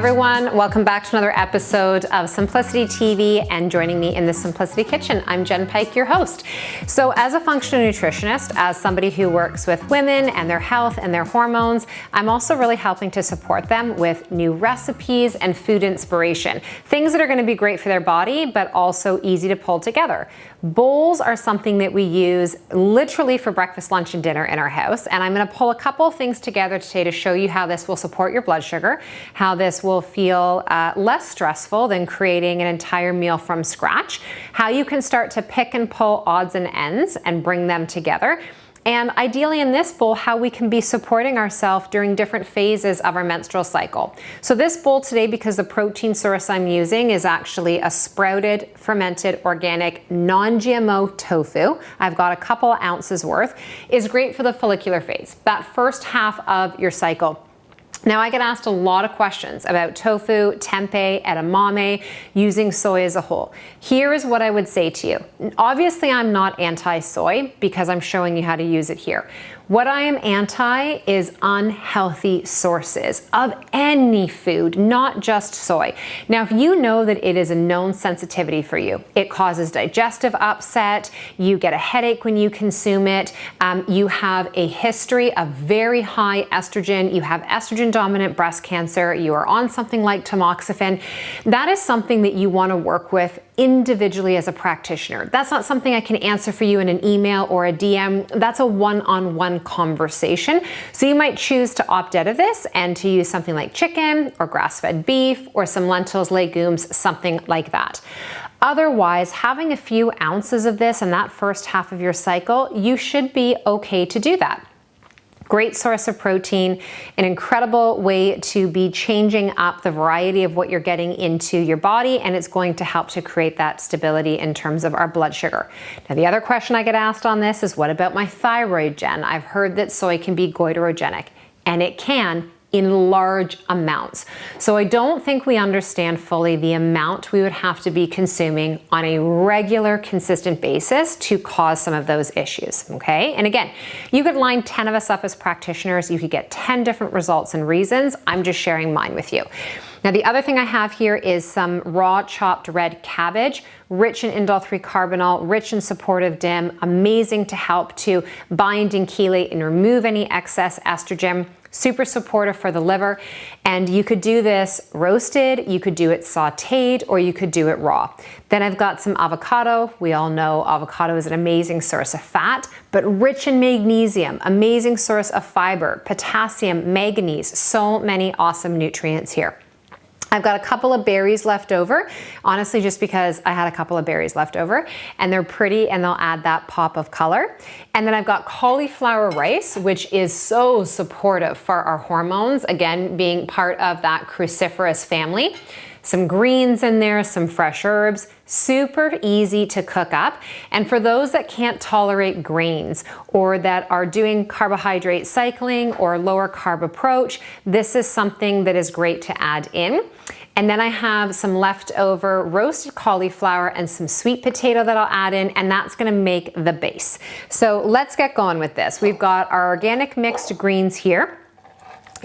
everyone, welcome back to another episode of Simplicity TV, and joining me in the Simplicity Kitchen, I'm Jen Pike, your host. So as a functional nutritionist, as somebody who works with women and their health and their hormones, I'm also really helping to support them with new recipes and food inspiration. Things that are gonna be great for their body, but also easy to pull together. Bowls are something that we use literally for breakfast, lunch, and dinner in our house. And I'm gonna pull a couple of things together today to show you how this will support your blood sugar, how this will feel less stressful than creating an entire meal from scratch, how you can start to pick and pull odds and ends and bring them together. And ideally in this bowl, how we can be supporting ourselves during different phases of our menstrual cycle. So this bowl today, because the protein source I'm using is actually a sprouted, fermented, organic, non-GMO tofu. I've got a couple ounces worth, is great for the follicular phase, that first half of your cycle. Now I get asked a lot of questions about tofu, tempeh, edamame, using soy as a whole. Here is what I would say to you. Obviously I'm not anti-soy because I'm showing you how to use it here. What I am anti is unhealthy sources of any food, not just soy. Now, if you know that it is a known sensitivity for you, it causes digestive upset, you get a headache when you consume it, you have a history of very high estrogen, you have estrogen dominant breast cancer, you are on something like tamoxifen, that is something that you want to work with individually as a practitioner. That's not something I can answer for you in an email or a DM. That's a one-on-one conversation. So you might choose to opt out of this and to use something like chicken or grass-fed beef or some lentils, legumes, something like that. Otherwise, having a few ounces of this in that first half of your cycle, you should be okay to do that. Great source of protein, an incredible way to be changing up the variety of what you're getting into your body, and it's going to help to create that stability in terms of our blood sugar. Now, the other question I get asked on this is, what about my thyroid, Jen? I've heard that soy can be goitrogenic, and it can in large amounts. So I don't think we understand fully the amount we would have to be consuming on a regular, consistent basis to cause some of those issues, okay? And again, you could line 10 of us up as practitioners, you could get 10 different results and reasons. I'm just sharing mine with you. Now, the other thing I have here is some raw chopped red cabbage, rich in indole-3 carbinol, rich in supportive DIM, amazing to help to bind and chelate and remove any excess estrogen, super supportive for the liver. And you could do this roasted, you could do it sautéed, or you could do it raw. Then I've got some avocado. We all know avocado is an amazing source of fat, but rich in magnesium, amazing source of fiber, potassium, manganese, so many awesome nutrients here. I've got a couple of berries left over, honestly, just because I had a couple of berries left over, and they're pretty and they'll add that pop of color. And then I've got cauliflower rice, which is so supportive for our hormones, again, being part of that cruciferous family. Some greens in there, some fresh herbs, super easy to cook up. And for those that can't tolerate grains or that are doing carbohydrate cycling or lower carb approach, this is something that is great to add in. And then I have some leftover roasted cauliflower and some sweet potato that I'll add in, and that's gonna make the base. So let's get going with this. We've got our organic mixed greens here.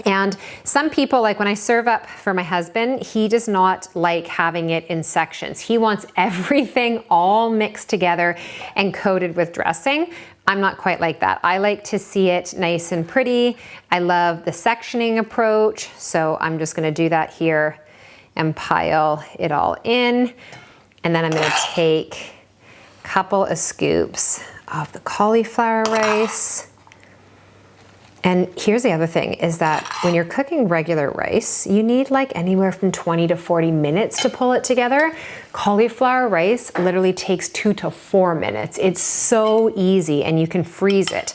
And some people, like when I serve up for my husband, he does not like having it in sections. He wants everything all mixed together and coated with dressing. I'm not quite like that. I like to see it nice and pretty. I love the sectioning approach. So I'm just gonna do that here and pile it all in. And then I'm gonna take a couple of scoops of the cauliflower rice. And here's the other thing, is that when you're cooking regular rice, you need like anywhere from 20 to 40 minutes to pull it together. Cauliflower rice literally takes 2 to 4 minutes. It's so easy, and you can freeze it.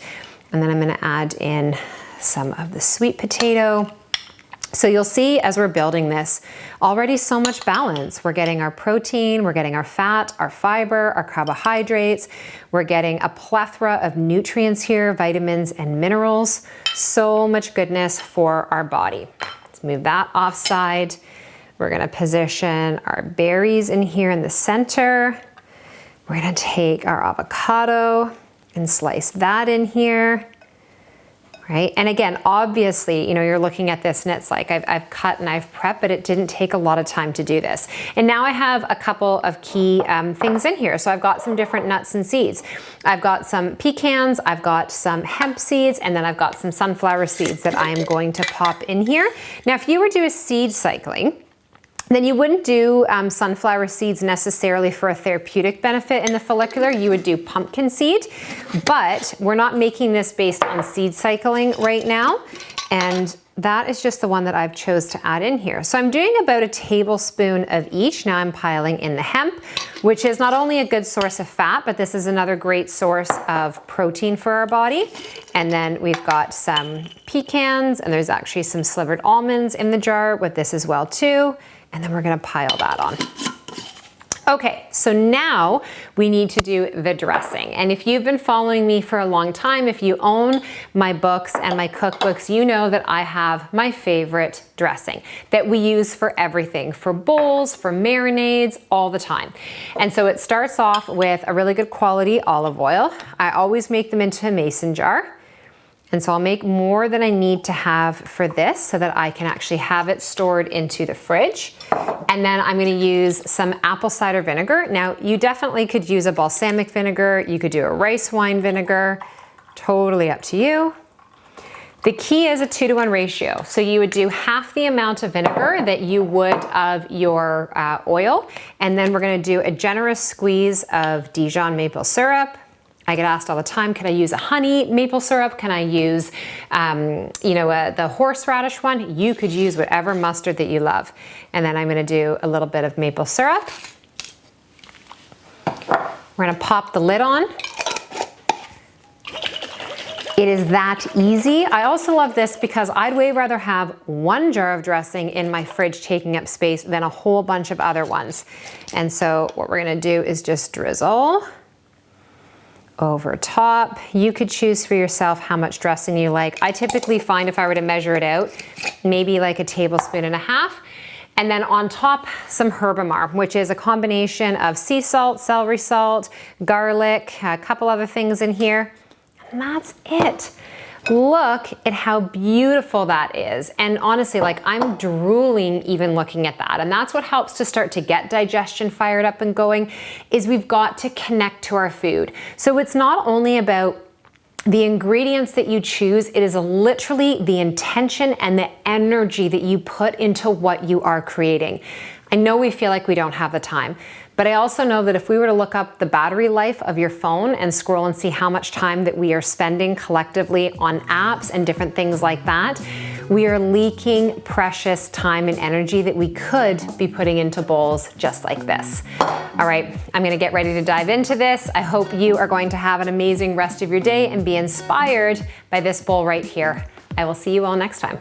And then I'm gonna add in some of the sweet potato. So you'll see as we're building this, already so much balance. We're getting our protein, we're getting our fat, our fiber, our carbohydrates. We're getting a plethora of nutrients here, vitamins and minerals. So much goodness for our body. Let's move that offside. We're gonna position our berries in here in the center. We're gonna take our avocado and slice that in here. right? And again, obviously, you know, you're looking at this and it's like I've cut and I've prepped, but it didn't take a lot of time to do this. And now I have a couple of key things in here. So I've got some different nuts and seeds. I've got some pecans, I've got some hemp seeds, and then I've got some sunflower seeds that I am going to pop in here. Now, if you were to do a seed cycling, then you wouldn't do sunflower seeds necessarily for a therapeutic benefit in the follicular. You would do pumpkin seed, but we're not making this based on seed cycling right now. And that is just the one that I've chose to add in here. So I'm doing about a tablespoon of each. Now I'm piling in the hemp, which is not only a good source of fat, but this is another great source of protein for our body. And then we've got some pecans, and there's actually some slivered almonds in the jar with this as well too. And then we're gonna pile that on. Okay, so now we need to do the dressing. And if you've been following me for a long time, if you own my books and my cookbooks, you know that I have my favorite dressing that we use for everything, for bowls, for marinades, all the time. And so it starts off with a really good quality olive oil. I always make them into a mason jar. And so I'll make more than I need to have for this so that I can actually have it stored into the fridge. And then I'm gonna use some apple cider vinegar. Now, you definitely could use a balsamic vinegar. You could do a rice wine vinegar, totally up to you. The key is a 2-to-1 ratio. So you would do half the amount of vinegar that you would of your oil. And then we're gonna do a generous squeeze of Dijon maple syrup. I get asked all the time, can I use a honey maple syrup? Can I use, the horseradish one? You could use whatever mustard that you love. And then I'm gonna do a little bit of maple syrup. We're gonna pop the lid on. It is that easy. I also love this because I'd way rather have one jar of dressing in my fridge taking up space than a whole bunch of other ones. And so what we're gonna do is just drizzle over top. You could choose for yourself how much dressing you like. I typically find if I were to measure it out, maybe like a tablespoon and a half. And then on top, some herbamar, which is a combination of sea salt, celery salt, garlic, a couple other things in here. And that's it. Look at how beautiful that is. And honestly, like I'm drooling even looking at that. And that's what helps to start to get digestion fired up and going, is we've got to connect to our food. So it's not only about the ingredients that you choose, it is literally the intention and the energy that you put into what you are creating. I know we feel like we don't have the time, but I also know that if we were to look up the battery life of your phone and scroll and see how much time that we are spending collectively on apps and different things like that, we are leaking precious time and energy that we could be putting into bowls just like this. All right, I'm gonna get ready to dive into this. I hope you are going to have an amazing rest of your day and be inspired by this bowl right here. I will see you all next time.